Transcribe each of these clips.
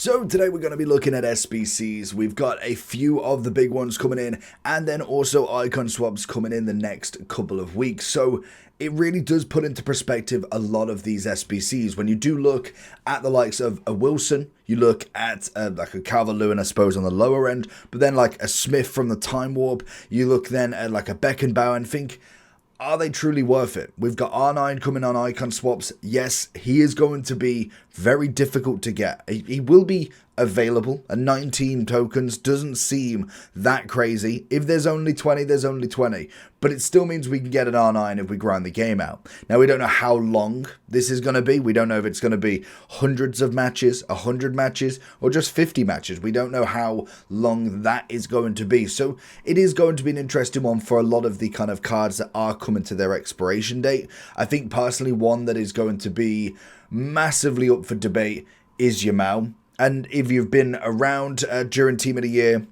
So today we're going to be looking at SBCs. We've got a few of the big ones coming in, and then also icon swaps coming in the next couple of weeks. So it really does put into perspective a lot of these SBCs. When you do look at the likes of a Wilson, you look at like a Calvert-Lewin, I suppose, on the lower end, but then like a Smith from the Time Warp, you look then at like a Beckenbauer and think, are they truly worth it? We've got R9 coming on icon swaps. Yes, he is going to be very difficult to get. He will be available, and 19 tokens doesn't seem that crazy. If there's only 20, there's only 20. But it still means we can get an R9 if we grind the game out. Now, we don't know how long this is going to be. We don't know if it's going to be hundreds of matches, 100 matches, or just 50 matches. We don't know how long that is going to be. So it is going to be an interesting one for a lot of the kind of cards that are coming to their expiration date. I think personally one that is going to be massively up for debate is Yamal. And if you've been around during Team of the Year,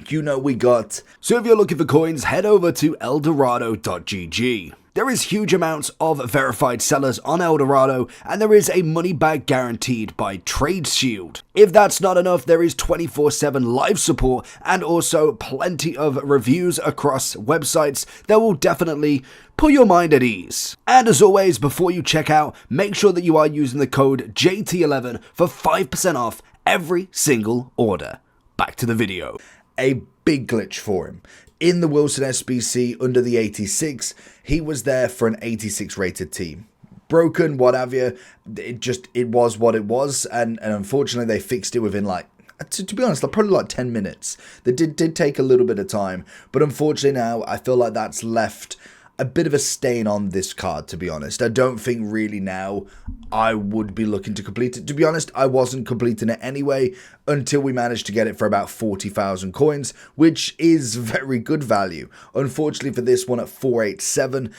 you know we got. So if you're looking for coins, head over to Eldorado.gg. There is huge amounts of verified sellers on Eldorado, and there is a money back guaranteed by Trade Shield. If that's not enough, there is 24/7 live support and also plenty of reviews across websites that will definitely put your mind at ease. And as always, before you check out, make sure that you are using the code JT11 for 5% off every single order. Back to the video. A big glitch for him. In the Wilson SBC under the 86, he was there for an 86 rated team. Broken, what have you, it was what it was, and unfortunately they fixed it within like, to be honest, probably like 10 minutes. That did take a little bit of time, but unfortunately now I feel like that's left a bit of a stain on this card, to be honest. I don't think really now I would be looking to complete it. To be honest, I wasn't completing it anyway until we managed to get it for about 40,000 coins, which is very good value. Unfortunately for this one at 487,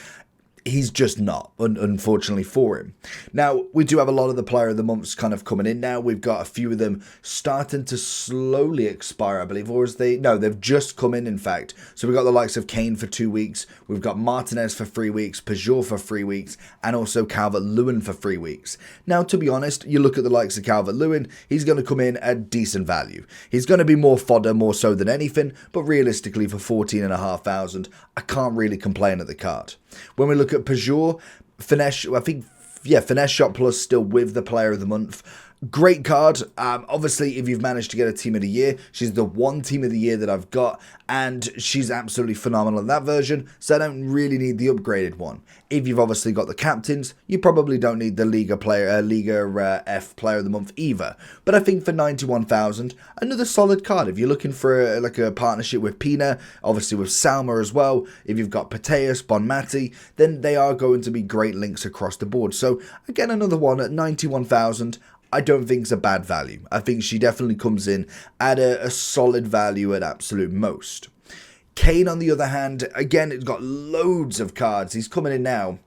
he's just not, unfortunately for him. Now, we do have a lot of the player of the months kind of coming in now. We've got a few of them starting to slowly expire, I believe. Or is they? No, they've just come in fact. So we've got the likes of Kane for 2 weeks. We've got Martinez for 3 weeks, Peugeot for 3 weeks, and also Calvert-Lewin for 3 weeks. Now, to be honest, you look at the likes of Calvert-Lewin, he's going to come in at decent value. He's going to be more fodder, more so than anything, but realistically for 14,500, I can't really complain at the card. When we look at Peugeot, Finesse, I think, yeah, Finesse Shot Plus still with the Player of the Month. Great card. Obviously, if you've managed to get a Team of the Year, she's the one Team of the Year that I've got, and she's absolutely phenomenal in that version, so I don't really need the upgraded one. If you've obviously got the captains, you probably don't need the Liga F Player of the Month either. But I think for 91,000, another solid card. If you're looking for like a partnership with Pina, obviously with Salma as well, if you've got Pateus, Bonmati, then they are going to be great links across the board. So again, another one at 91,000. I don't think it's a bad value. I think she definitely comes in at a solid value at absolute most. Kane, on the other hand, again, it's got loads of cards. He's coming in now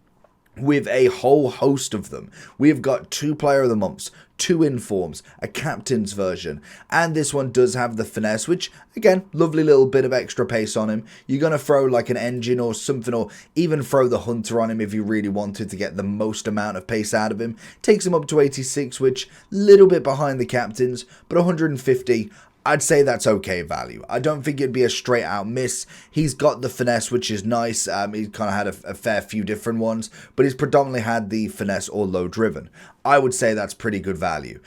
with a whole host of them. We've got 2 Player of the Months, 2 Informs, a Captain's version, and this one does have the Finesse, which, again, lovely little bit of extra pace on him. You're going to throw like an engine or something, or even throw the Hunter on him if you really wanted to get the most amount of pace out of him. Takes him up to 86, which, little bit behind the Captains, but 150, I'd say that's okay value. I don't think it'd be a straight out miss. He's got the Finesse, which is nice. He's kind of had a fair few different ones, but he's predominantly had the Finesse or low driven. I would say that's pretty good value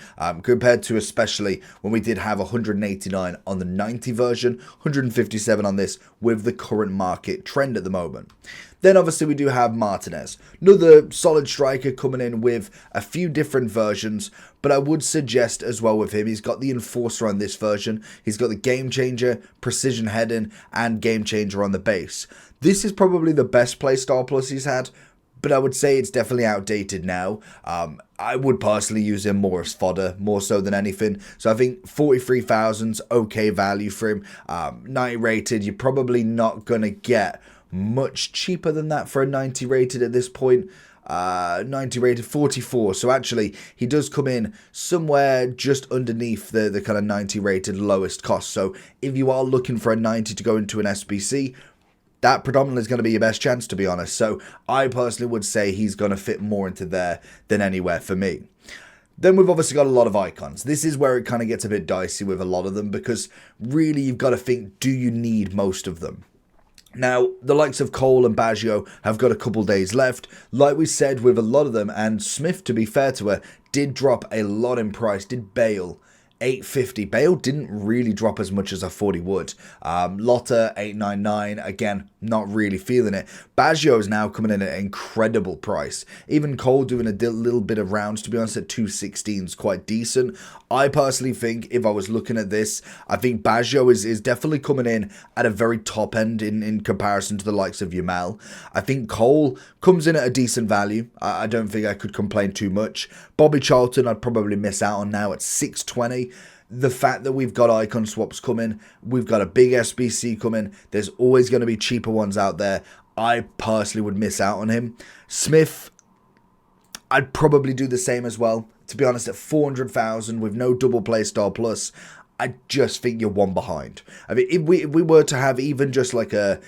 compared to especially when we did have 189 on the 90 version, 157 on this with the current market trend at the moment. Then obviously we do have Martinez, another solid striker coming in with a few different versions, but I would suggest as well with him, he's got the Enforcer on this version, he's got the Game Changer, Precision Heading, and Game Changer on the base. This is probably the best playstyle plus he's had, but I would say it's definitely outdated now. I would personally use him more as fodder, more so than anything. So I think 43,000's okay value for him. 90 rated, you're probably not going to get much cheaper than that for a 90 rated at this point. 90 rated 44, so actually he does come in somewhere just underneath the kind of 90 rated lowest cost. So if you are looking for a 90 to go into an SBC, that predominantly is going to be your best chance, to be honest. So I personally would say he's going to fit more into there than anywhere for me. Then we've obviously got a lot of icons. This is where it kind of gets a bit dicey with a lot of them, because really you've got to think, do you need most of them? Now, the likes of Cole and Baggio have got a couple days left. Like we said with a lot of them, and Smith, to be fair to her, did drop a lot in price, did Bale. 850. Bale didn't really drop as much as I thought he would. Lotta 899. Again, not really feeling it. Baggio is now coming in at an incredible price. Even Cole doing a little bit of rounds, to be honest, at 216 is quite decent. I personally think, if I was looking at this, I think Baggio is definitely coming in at a very top end in comparison to the likes of Yamal. I think Cole comes in at a decent value. I don't think I could complain too much. Bobby Charlton I'd probably miss out on now at 620. The fact that we've got icon swaps coming, we've got a big SBC coming, there's always going to be cheaper ones out there. I personally would miss out on him. Smith, I'd probably do the same as well. To be honest, at 400,000 with no double play star plus, I just think you're one behind. I mean, if we were to have even just like a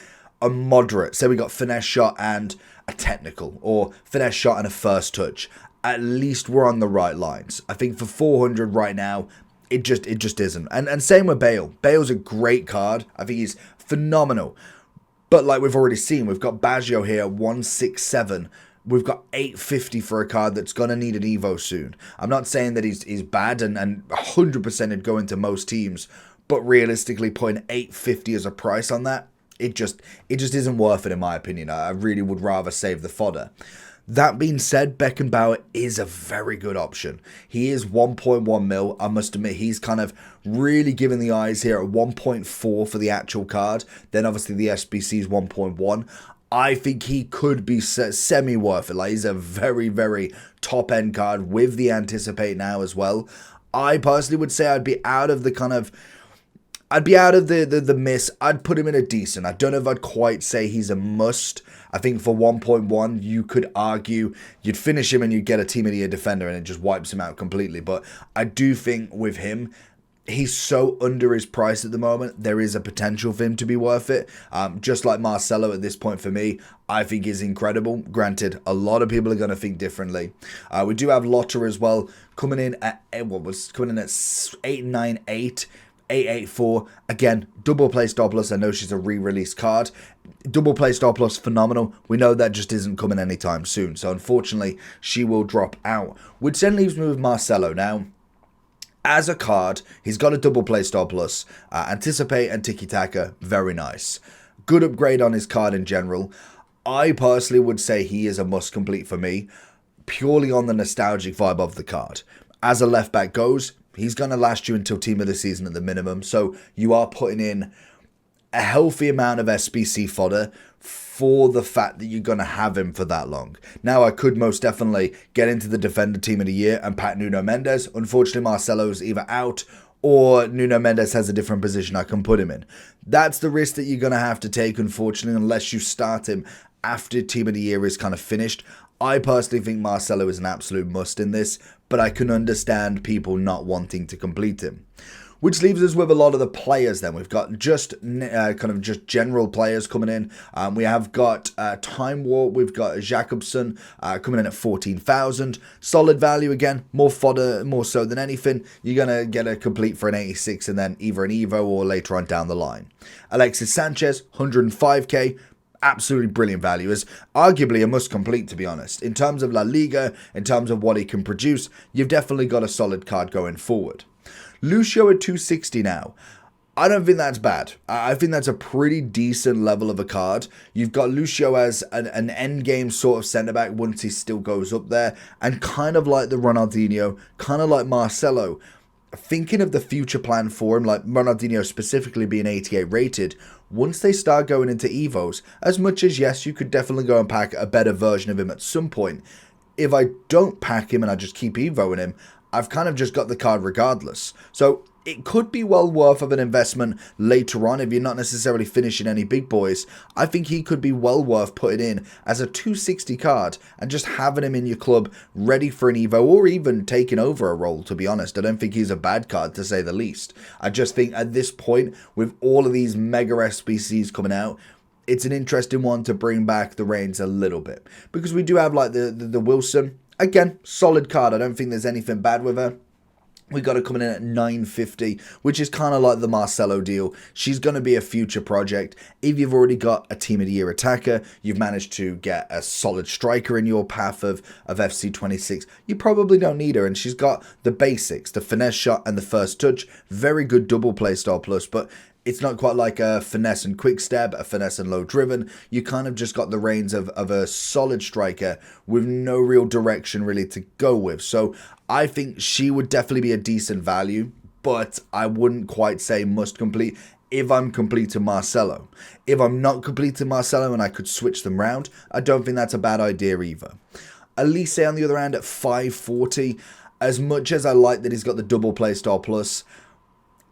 moderate, say we got finesse shot and a technical, or finesse shot and a first touch, at least we're on the right lines. I think for 400 right now, it just isn't. And same with Bale. Bale's a great card. I think he's phenomenal. But like we've already seen, we've got Baggio here, 167. We've got 850 for a card that's going to need an Evo soon. I'm not saying that he's bad and 100% would go into most teams, but realistically putting 850 as a price on that, it just isn't worth it in my opinion. I really would rather save the fodder. That being said, Beckenbauer is a very good option. He is 1.1 mil. I must admit, he's kind of really giving the eyes here at 1.4 for the actual card. Then obviously the SBC is 1.1. I think he could be semi worth it. Like, he's a very, very top end card with the Anticipate now as well. I personally would say I'd be out of the the miss. I'd put him in a decent. I don't know if I'd quite say he's a must. I think for 1.1, you could argue you'd finish him and you'd get a Team of the Year defender and it just wipes him out completely. But I do think with him, he's so under his price at the moment, there is a potential for him to be worth it. Just like Marcelo at this point for me, I think is incredible. Granted, a lot of people are going to think differently. We do have Lotta as well, coming in at 898. 884. Again, double play star plus. I know she's a re-release card. Double play star plus, phenomenal. We know that just isn't coming anytime soon. So unfortunately, she will drop out. Which then leaves me with Marcelo. Now, as a card, he's got a double play star plus. Anticipate and Tiki Taka, very nice. Good upgrade on his card in general. I personally would say he is a must complete for me, purely on the nostalgic vibe of the card. As a left back goes, he's going to last you until team of the season at the minimum. So you are putting in a healthy amount of SBC fodder for the fact that you're going to have him for that long. Now, I could most definitely get into the defender team of the year and pack Nuno Mendes. Unfortunately, Marcelo's either out or Nuno Mendes has a different position I can put him in. That's the risk that you're going to have to take, unfortunately, unless you start him after team of the year is kind of finished. I personally think Marcelo is an absolute must in this, but I can understand people not wanting to complete him. Which leaves us with a lot of the players then. We've got just general players coming in. We have got Time Warp. We've got Jacobson coming in at 14,000. Solid value again. More fodder, more so than anything. You're going to get a complete for an 86 and then either an Evo or later on down the line. Alexis Sanchez, 105k. Absolutely brilliant value. Is arguably a must complete, to be honest. In terms of La Liga, in terms of what he can produce, you've definitely got a solid card going forward. Lucio at 260 now. I don't think that's bad. I think that's a pretty decent level of a card. You've got Lucio as an endgame sort of centre-back once he still goes up there. And kind of like the Ronaldinho, kind of like Marcelo. Thinking of the future plan for him, like Ronaldinho specifically being 88 rated, once they start going into Evos, as much as yes, you could definitely go and pack a better version of him at some point, if I don't pack him and I just keep Evoing him, I've kind of just got the card regardless. So it could be well worth of an investment later on if you're not necessarily finishing any big boys. I think he could be well worth putting in as a 260 card and just having him in your club ready for an Evo or even taking over a role, to be honest. I don't think he's a bad card, to say the least. I just think at this point, with all of these mega SBCs coming out, it's an interesting one to bring back the reins a little bit. Because we do have like the Wilson. Again, solid card. I don't think there's anything bad with her. We got her coming in at 950, which is kind of like the Marcelo deal. She's going to be a future project. If you've already got a Team of the Year attacker, you've managed to get a solid striker in your path of FC26, you probably don't need her. And she's got the basics, the finesse shot and the first touch. Very good double playstyle plus, but it's not quite like a finesse and quick stab, a finesse and low driven. You kind of just got the reins of a solid striker with no real direction really to go with. So I think she would definitely be a decent value, but I wouldn't quite say must complete if I'm completing Marcelo. If I'm not completing Marcelo and I could switch them round, I don't think that's a bad idea either. Elise on the other hand at 540, as much as I like that he's got the double playstyle plus,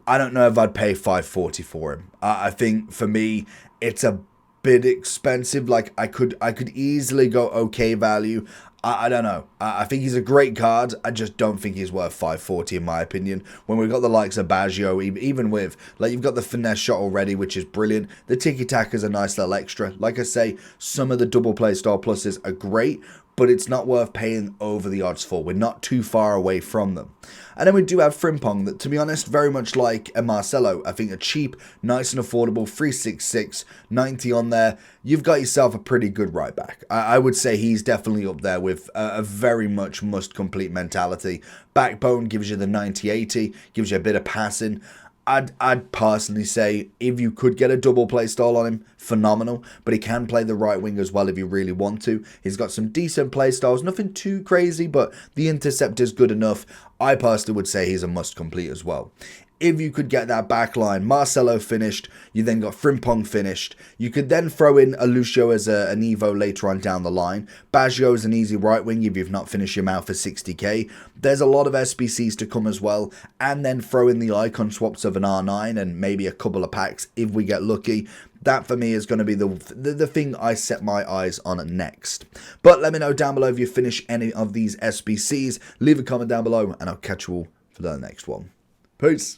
I don't know if I'd pay 540 for him. I think for me, it's a bit expensive. Like I could easily go okay value. I don't know. I think he's a great card. I just don't think he's worth 540 in my opinion. When we've got the likes of Baggio, even with, like, you've got the finesse shot already, which is brilliant. The tiki-taka is a nice little extra. Like I say, some of the double play star pluses are great, but it's not worth paying over the odds for. We're not too far away from them. And then we do have Frimpong, that, to be honest, very much like a Marcelo. I think a cheap, nice and affordable, 366, 90 on there. You've got yourself a pretty good right back. I would say he's definitely up there with a very much must-complete mentality. Backbone gives you the 90-80, gives you a bit of passing. I'd personally say if you could get a double play style on him, phenomenal, but he can play the right wing as well if you really want to. He's got some decent play styles, nothing too crazy, but the intercept is good enough. I personally would say he's a must complete as well. If you could get that back line, Marcelo finished, you then got Frimpong finished. You could then throw in a Lucio as an Evo later on down the line. Baggio is an easy right wing if you've not finished him out for 60k. There's a lot of SBCs to come as well. And then throw in the icon swaps of an R9 and maybe a couple of packs if we get lucky. That for me is going to be the thing I set my eyes on next. But let me know down below if you finish any of these SBCs. Leave a comment down below and I'll catch you all for the next one. Peace.